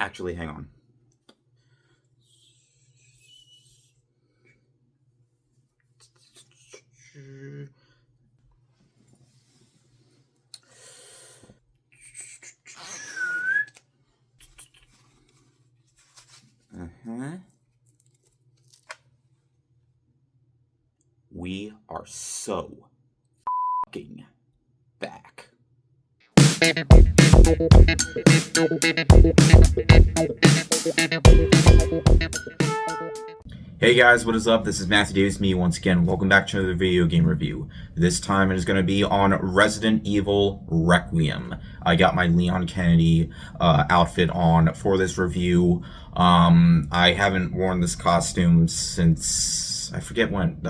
Actually, hang on. We are so fucking back. Hey guys, what is up? This is Matthew Davis, me once again. Welcome back to another video game review. This time it is going to be on Resident Evil Requiem. I got my Leon Kennedy outfit on for this review. I haven't worn this costume since I forget when.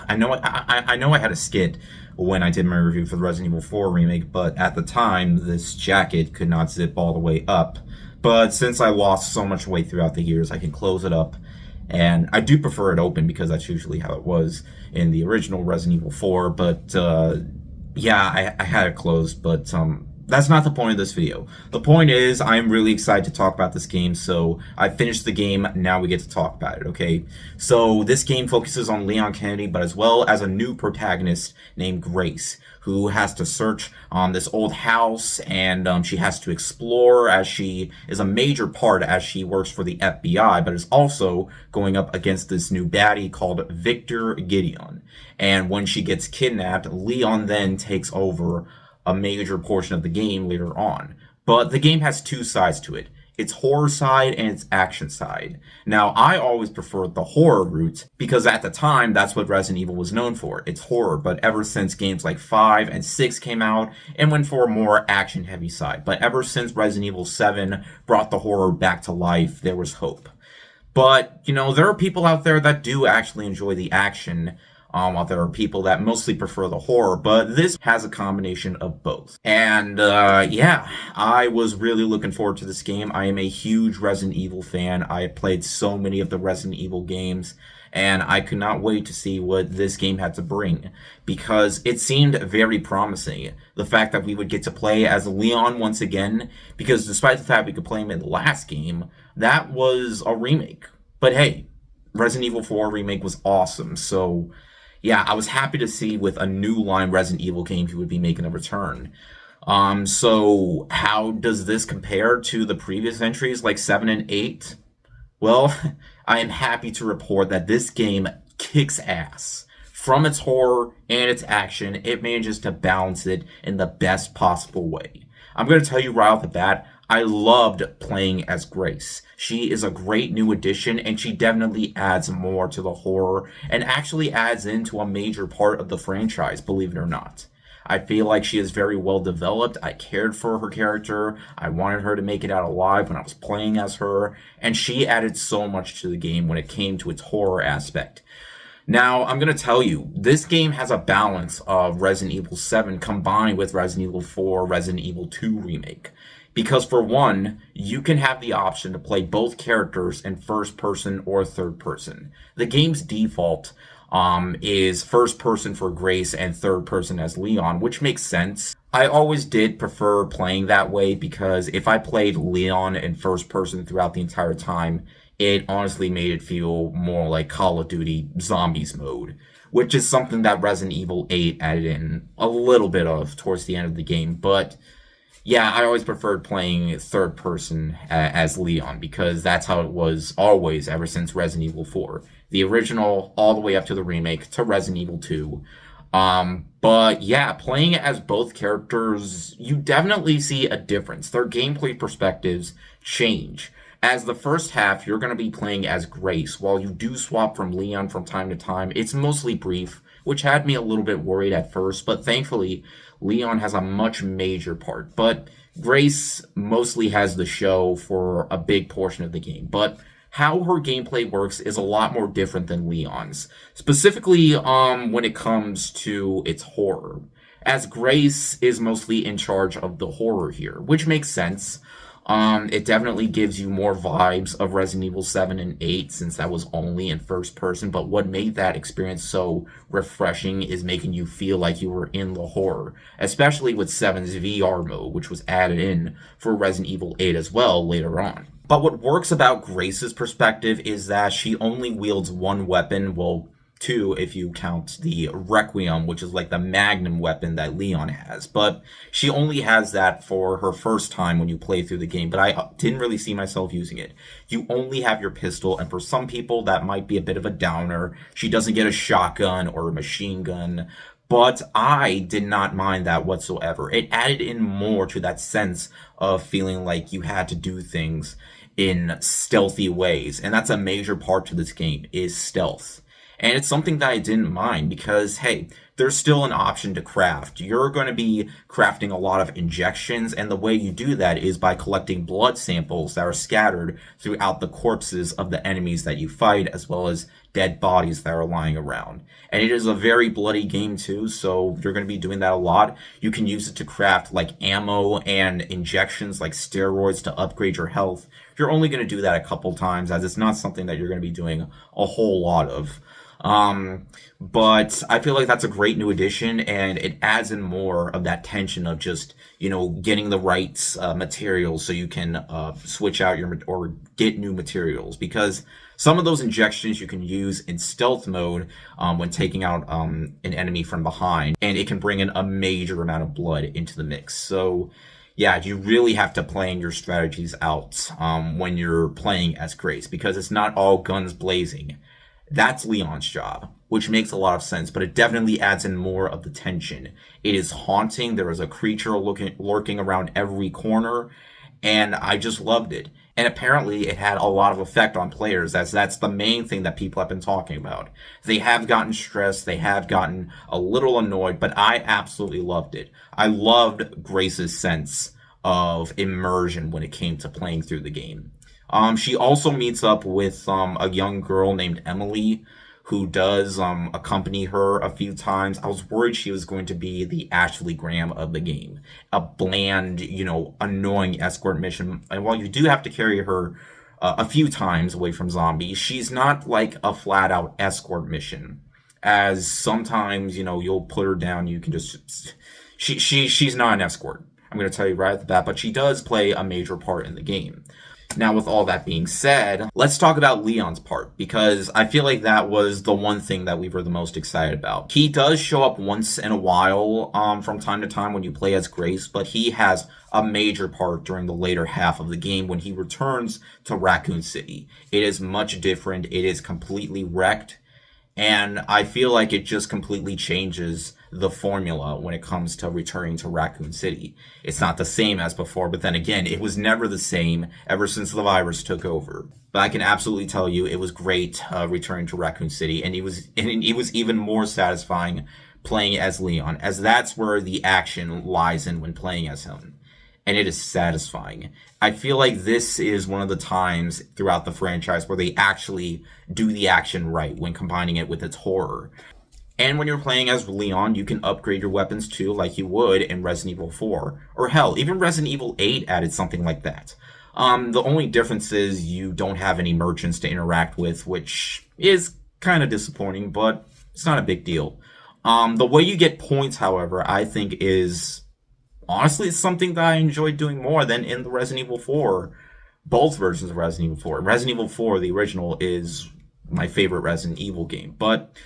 I know I had a skit when I did my review for the Resident Evil 4 remake, but at the time this jacket could not zip all the way up. But since I lost so much weight throughout the years, I can close it up. And I do prefer it open because that's usually how it was in the original Resident Evil 4. But yeah, I had it closed. But that's not the point of this video. The point is I'm really excited to talk about this game. So I finished the game. Now we get to talk about it, okay? So this game focuses on Leon Kennedy, but as well as a new protagonist named Grace, who has to search this old house, and she has to explore, as she is a major part as she works for the FBI, but is also going up against this new baddie called Victor Gideon. And when she gets kidnapped, Leon then takes over a major portion of the game later on. But the game has two sides to it. Its horror side and its action side. Now, I always preferred the horror route because at the time, that's what Resident Evil was known for. It's horror, but ever since games like 5 and 6 came out, it went for a more action-heavy side. But ever since Resident Evil 7 brought the horror back to life, there was hope. But, you know, there are people out there that do actually enjoy the action, while there are people that mostly prefer the horror, but this has a combination of both. And yeah, I was really looking forward to this game. I am a huge Resident Evil fan. I have played so many of the Resident Evil games, and I could not wait to see what this game had to bring, because it seemed very promising. The fact that we would get to play as Leon once again, because despite the fact we could play him in the last game, that was a remake. But hey, Resident Evil 4 remake was awesome, so yeah, I was happy to see with a new line Resident Evil game he would be making a return. So how does this compare to the previous entries like 7 and 8? Well, I am happy to report that this game kicks ass. From its horror and its action, it manages to balance it in the best possible way. I'm going to tell you right off the bat, I loved playing as Grace. She is a great new addition, and she definitely adds more to the horror and actually adds into a major part of the franchise, believe it or not. I feel like she is very well developed. I cared for her character. I wanted her to make it out alive when I was playing as her, and she added so much to the game when it came to its horror aspect. Now, I'm going to tell you, this game has a balance of Resident Evil 7 combined with Resident Evil 4, Resident Evil 2 Remake. Because for one, you can have the option to play both characters in first person or third person. The game's default is first person for Grace and third person as Leon, which makes sense. I always did prefer playing that way because if I played Leon in first person throughout the entire time, it honestly made it feel more like Call of Duty Zombies mode, which is something that Resident Evil 8 added in a little bit of towards the end of the game. But yeah, I always preferred playing third person as Leon because that's how it was always ever since Resident Evil 4. The original all the way up to the remake to Resident Evil 2. But yeah, playing as both characters, you definitely see a difference. Their gameplay perspectives change. As the first half, you're going to be playing as Grace. While you do swap from Leon from time to time, it's mostly brief, which had me a little bit worried at first, but thankfully, Leon has a much major part. But Grace mostly has the show for a big portion of the game. But how her gameplay works is a lot more different than Leon's. Specifically, when it comes to its horror. As Grace is mostly in charge of the horror here, which makes sense. It definitely gives you more vibes of Resident Evil 7 and 8 since that was only in first person, but what made that experience so refreshing is making you feel like you were in the horror, especially with 7's VR mode, which was added in for Resident Evil 8 as well later on. But what works about Grace's perspective is that she only wields one weapon, well, two if you count the Requiem, which is like the magnum weapon that Leon has. But she only has that for her first time when you play through the game, but I didn't really see myself using it. You only have your pistol, and for some people that might be a bit of a downer. She doesn't get a shotgun or a machine gun. But I did not mind that whatsoever. It added in more to that sense of feeling like you had to do things in stealthy ways. And that's a major part to this game, is stealth. And it's something that I didn't mind because, hey, there's still an option to craft. You're going to be crafting a lot of injections, and the way you do that is by collecting blood samples that are scattered throughout the corpses of the enemies that you fight, as well as dead bodies that are lying around. And it is a very bloody game too, so you're going to be doing that a lot. You can use it to craft like ammo and injections like steroids to upgrade your health. You're only going to do that a couple times, as it's not something that you're going to be doing a whole lot of. But I feel like that's a great new addition, and it adds in more of that tension of just, getting the right materials so you can switch out or get new materials, because some of those injections you can use in stealth mode when taking out an enemy from behind, and it can bring in a major amount of blood into the mix. So yeah, you really have to plan your strategies out when you're playing as Grace, because it's not all guns blazing. That's Leon's job, which makes a lot of sense, but it definitely adds in more of the tension. It is haunting. There is a creature lurking around every corner, and I just loved it. And apparently it had a lot of effect on players, as that's the main thing that people have been talking about. They have gotten stressed, they have gotten a little annoyed, but I absolutely loved it. I loved Grace's sense of immersion when it came to playing through the game. She also meets up with a young girl named Emily, who does accompany her a few times. I was worried she was going to be the Ashley Graham of the game, a bland, annoying escort mission. And while you do have to carry her a few times away from zombies, she's not like a flat-out escort mission. As sometimes, you'll put her down, you can just... She's not an escort. I'm going to tell you right at the bat, but she does play a major part in the game. Now, with all that being said, let's talk about Leon's part, because I feel like that was the one thing that we were the most excited about. He does show up once in a while from time to time when you play as Grace, but he has a major part during the later half of the game when he returns to Raccoon City. It is much different. It is completely wrecked. And I feel like it just completely changes the formula when it comes to returning to Raccoon City. It's not the same as before, but then again, it was never the same ever since the virus took over. But I can absolutely tell you it was great returning to Raccoon City, and it was even more satisfying playing as Leon, as that's where the action lies in when playing as him. And it is satisfying. I feel like this is one of the times throughout the franchise where they actually do the action right when combining it with its horror. And when you're playing as Leon, you can upgrade your weapons too, like you would in Resident Evil 4. Or hell, even Resident Evil 8 added something like that. The only difference is you don't have any merchants to interact with, which is kind of disappointing, but it's not a big deal. The way you get points, however, I think is... honestly, it's something that I enjoyed doing more than in the Resident Evil 4, both versions of Resident Evil 4. Resident Evil 4, the original, is my favorite Resident Evil game. But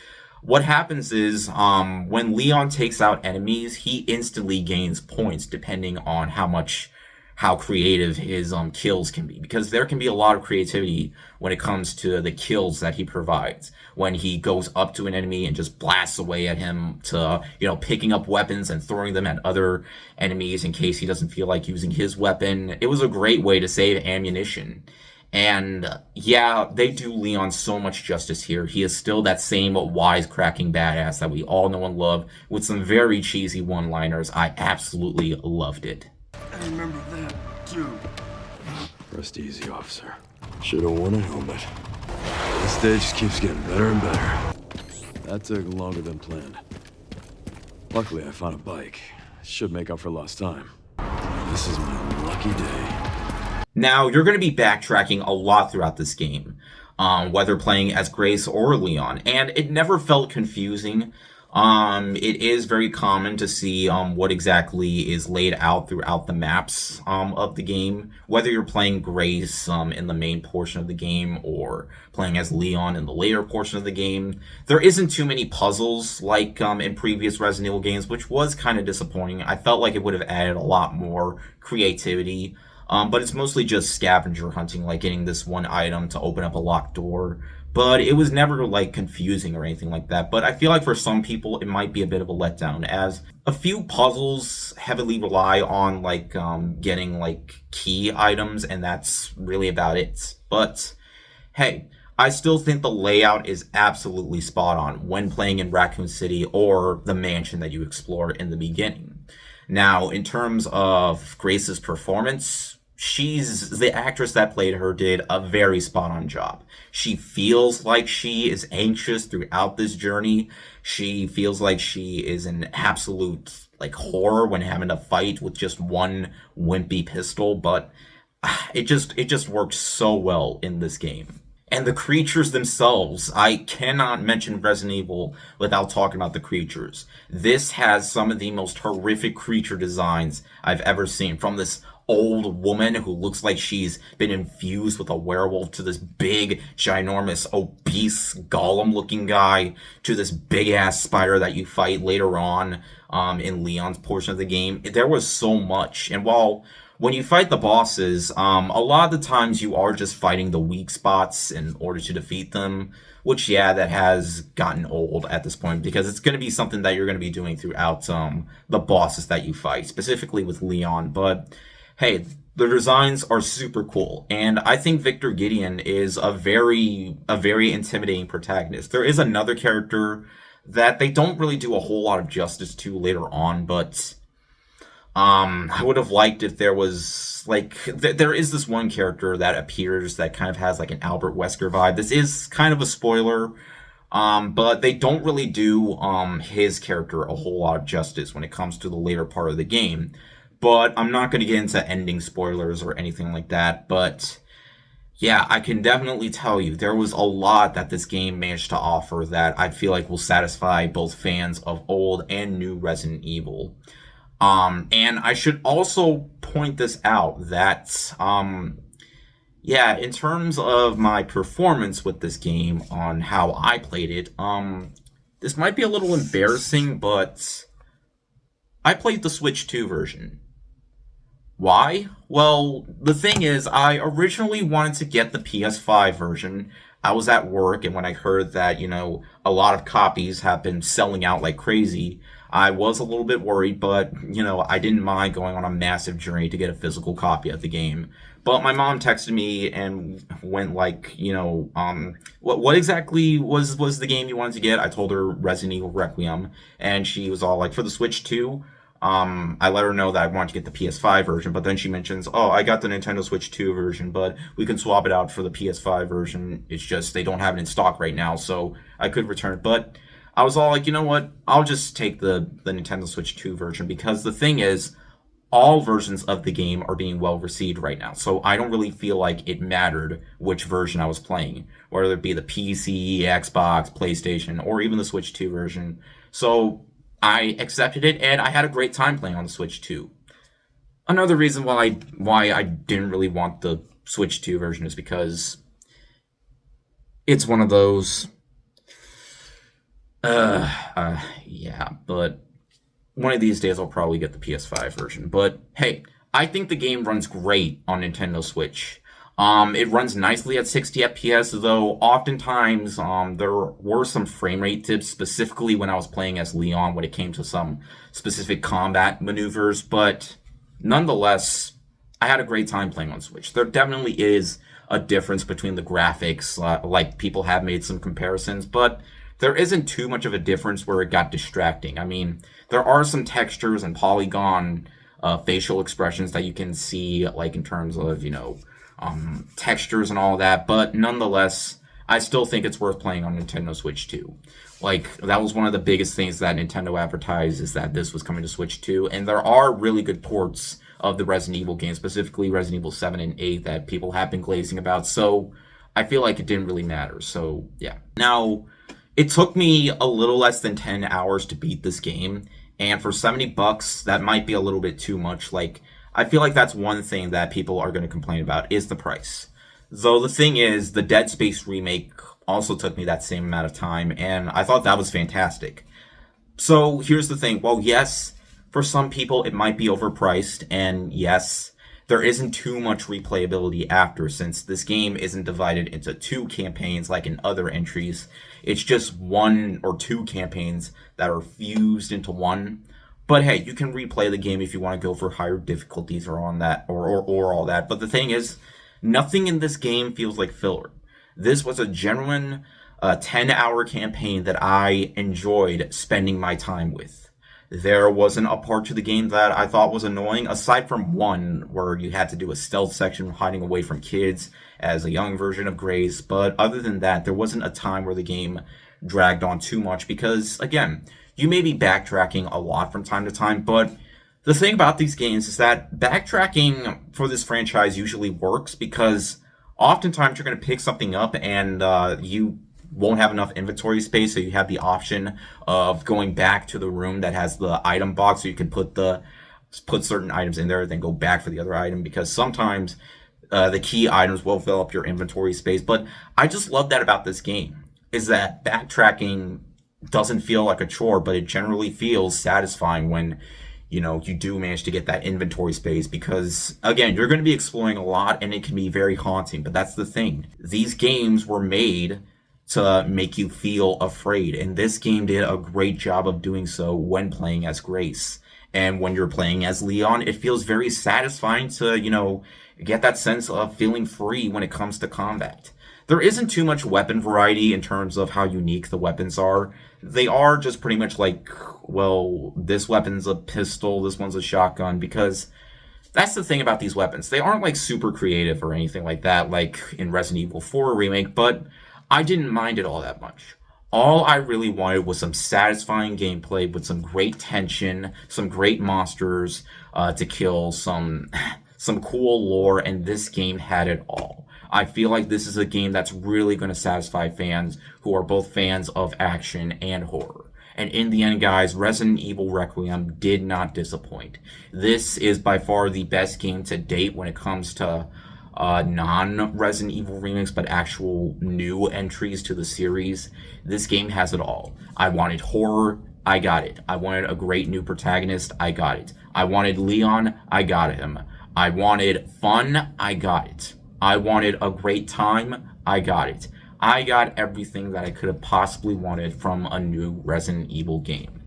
what happens is, when Leon takes out enemies, he instantly gains points depending on how creative his kills can be, because there can be a lot of creativity when it comes to the kills that he provides. When he goes up to an enemy and just blasts away at him, to picking up weapons and throwing them at other enemies in case he doesn't feel like using his weapon. It was a great way to save ammunition. And yeah, they do Leon so much justice here. He is still that same wisecracking badass that we all know and love, with some very cheesy one-liners. I absolutely loved it. I remember that, too. Rest easy, officer. Should've worn a helmet. This day just keeps getting better and better. That took longer than planned. Luckily, I found a bike. Should make up for lost time. This is my lucky day. Now, you're going to be backtracking a lot throughout this game, whether playing as Grace or Leon, and it never felt confusing. It is very common to see what exactly is laid out throughout the maps of the game. Whether you're playing Grace in the main portion of the game or playing as Leon in the later portion of the game, there isn't too many puzzles like in previous Resident Evil games, which was kind of disappointing. I felt like it would have added a lot more creativity. But it's mostly just scavenger hunting, like getting this one item to open up a locked door. But it was never like confusing or anything like that. But I feel like for some people it might be a bit of a letdown, as a few puzzles heavily rely on like getting like key items, and that's really about it. But hey, I still think the layout is absolutely spot on when playing in Raccoon City or the mansion that you explore in the beginning. Now, in terms of Grace's performance, the actress that played her did a very spot on job. She feels like she is anxious throughout this journey. She feels like she is in absolute like horror when having to fight with just one wimpy pistol, but it just works so well in this game. And the creatures themselves, I cannot mention Resident Evil without talking about the creatures. This has some of the most horrific creature designs I've ever seen. From this old woman who looks like she's been infused with a werewolf, to this big, ginormous, obese, golem-looking guy, to this big-ass spider that you fight later on in Leon's portion of the game. There was so much. And while when you fight the bosses, a lot of the times you are just fighting the weak spots in order to defeat them, which, yeah, that has gotten old at this point, because it's going to be something that you're going to be doing throughout the bosses that you fight, specifically with Leon. But hey, the designs are super cool, and I think Victor Gideon is a very intimidating protagonist. There is another character that they don't really do a whole lot of justice to later on, but I would have liked if there was like there is this one character that appears that kind of has like an Albert Wesker vibe. This is kind of a spoiler, but they don't really do his character a whole lot of justice when it comes to the later part of the game. But I'm not going to get into ending spoilers or anything like that. But yeah, I can definitely tell you there was a lot that this game managed to offer that I feel like will satisfy both fans of old and new Resident Evil. And I should also point this out that, yeah, in terms of my performance with this game on how I played it, this might be a little embarrassing, but I played the Switch 2 version. Why? Well, the thing is, I originally wanted to get the PS5 version. I was at work, and when I heard that, a lot of copies have been selling out like crazy, I was a little bit worried, but, I didn't mind going on a massive journey to get a physical copy of the game. But my mom texted me and went like, what exactly was the game you wanted to get? I told her Resident Evil Requiem, and she was all like, for the Switch 2? I let her know that I wanted to get the PS5 version, but then she mentions, oh, I got the Nintendo Switch 2 version, but we can swap it out for the PS5 version. It's just they don't have it in stock right now, so I could return it. But I was all like, you know what? I'll just take the Nintendo Switch 2 version, because the thing is, all versions of the game are being well received right now, so I don't really feel like it mattered which version I was playing, whether it be the PC, Xbox, PlayStation, or even the Switch 2 version. So I accepted it, and I had a great time playing on the Switch 2. Another reason why I didn't really want the Switch 2 version is because it's one of those... yeah, but one of these days I'll probably get the PS5 version. But hey, I think the game runs great on Nintendo Switch. It runs nicely at 60 FPS, though oftentimes there were some frame rate dips, specifically when I was playing as Leon when it came to some specific combat maneuvers, but nonetheless, I had a great time playing on Switch. There definitely is a difference between the graphics, like people have made some comparisons, but there isn't too much of a difference where it got distracting. I mean, there are some textures and polygon facial expressions that you can see, like in terms of, textures and all that, but nonetheless, I still think it's worth playing on Nintendo Switch 2. Like, that was one of the biggest things that Nintendo advertised, is that this was coming to Switch 2, and there are really good ports of the Resident Evil games, specifically Resident Evil 7 and 8, that people have been glazing about, so I feel like it didn't really matter, so yeah. Now, It took me a little less than 10 hours to beat this game, and for $70, that might be a little bit too much. Like, I feel like that's one thing that people are going to complain about is the price. Though the thing is, the Dead Space remake also took me that same amount of time, and I thought that was fantastic. So here's the thing. Well, yes, for some people it might be overpriced, and yes, there isn't too much replayability after, since this game isn't divided into two campaigns like in other entries. It's just one or two campaigns that are fused into one. But hey, you can replay the game if you want to go for higher difficulties or on that or all that. But the thing is, nothing in this game feels like filler. This was a genuine 10-hour campaign that I enjoyed spending my time with. There wasn't a part to the game that I thought was annoying, aside from one where you had to do a stealth section hiding away from kids as a young version of Grace. But other than that, there wasn't a time where the game dragged on too much because, again, you may be backtracking a lot from time to time, but the thing about these games is that backtracking for this franchise usually works because oftentimes you're going to pick something up and you won't have enough inventory space, so you have the option of going back to the room that has the item box, so you can put certain items in there, then go back for the other item, because sometimes the key items will fill up your inventory space. But I just love that about this game, is that backtracking doesn't feel like a chore, but it generally feels satisfying when you do manage to get that inventory space, because again, you're going to be exploring a lot and it can be very haunting. But that's the thing, these games were made to make you feel afraid, and this game did a great job of doing so when playing as Grace. And when you're playing as Leon, it feels very satisfying to get that sense of feeling free when it comes to combat. There isn't too much weapon variety in terms of how unique the weapons are. They are just pretty much like, well, this weapon's a pistol, this one's a shotgun, because that's the thing about these weapons. They aren't like super creative or anything like that, like in Resident Evil 4 Remake, but I didn't mind it all that much. All I really wanted was some satisfying gameplay with some great tension, some great monsters to kill, some cool lore, and this game had it all. I feel like this is a game that's really going to satisfy fans who are both fans of action and horror. And in the end, guys, Resident Evil Requiem did not disappoint. This is by far the best game to date when it comes to non-Resident Evil remakes, but actual new entries to the series. This game has it all. I wanted horror, I got it. I wanted a great new protagonist, I got it. I wanted Leon, I got him. I wanted fun, I got it. I wanted a great time, I got it. I got everything that I could have possibly wanted from a new Resident Evil game.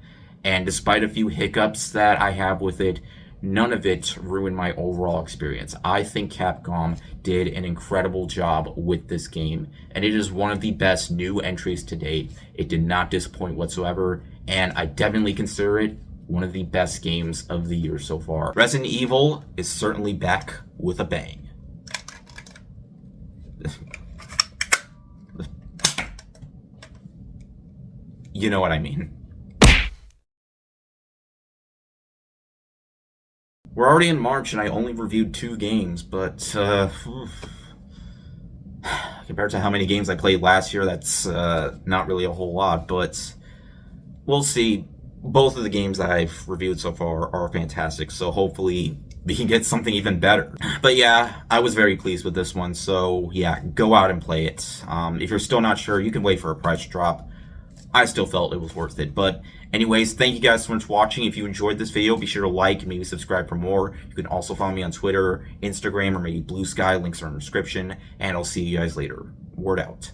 And despite a few hiccups that I have with it, none of it ruined my overall experience. I think Capcom did an incredible job with this game, and it is one of the best new entries to date. It did not disappoint whatsoever, and I definitely consider it one of the best games of the year so far. Resident Evil is certainly back with a bang. You know what I mean. We're already in March and I only reviewed 2 games, but compared to how many games I played last year, that's not really a whole lot, but we'll see. Both of the games that I've reviewed so far are fantastic, so hopefully we can get something even better. But yeah, I was very pleased with this one, so yeah, go out and play it. If you're still not sure, you can wait for a price drop. I still felt it was worth it. But anyways, thank you guys so much for watching. If you enjoyed this video, be sure to like and maybe subscribe for more. You can also follow me on Twitter, Instagram, or maybe Blue Sky. Links are in the description. And I'll see you guys later. Word out.